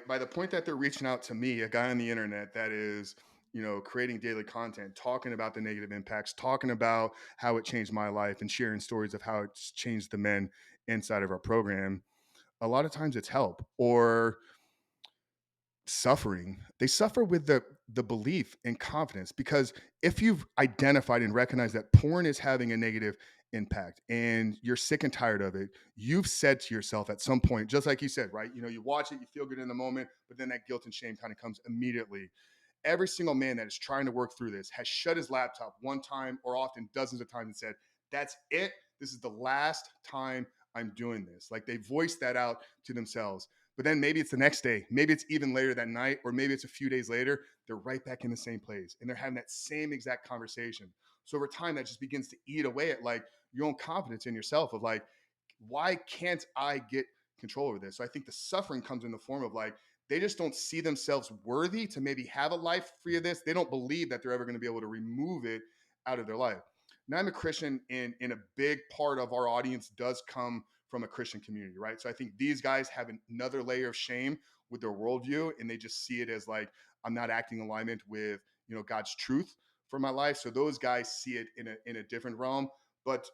By the point that they're reaching out to me, a guy on the internet that is, creating daily content, talking about the negative impacts, talking about how it changed my life, and sharing stories of how it's changed the men inside of our program, a lot of times it's help or suffering. They suffer with the belief and confidence because if you've identified and recognized that porn is having a negative impact and you're sick and tired of it, you've said to yourself at some point, just like you said, right? You watch it, you feel good in the moment, but then that guilt and shame kind of comes immediately. Every single man that is trying to work through this has shut his laptop one time or often dozens of times and said, "That's it. This is the last time I'm doing this." Like they voiced that out to themselves. But then maybe it's the next day, maybe it's even later that night, or maybe it's a few days later, they're right back in the same place and they're having that same exact conversation. So over time, that just begins to eat away at like your own confidence in yourself of like, why can't I get control over this? So I think the suffering comes in the form of like, they just don't see themselves worthy to maybe have a life free of this. They don't believe that they're ever going to be able to remove it out of their life. Now I'm a Christian, and a big part of our audience does come from a Christian community, right? So I think these guys have another layer of shame with their worldview, and they just see it as like I'm not acting in alignment with God's truth for my life. So those guys see it in a different realm. But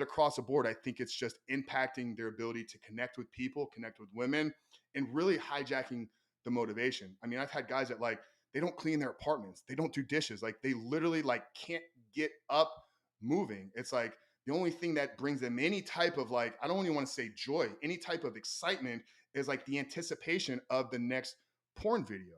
across the board, I think it's just impacting their ability to connect with people, connect with women, and really hijacking the motivation. I mean, I've had guys that like they don't clean their apartments, they don't do dishes, like they literally like can't get up moving. It's like the only thing that brings them any type of like, I don't even want to say joy, any type of excitement is like the anticipation of the next porn video.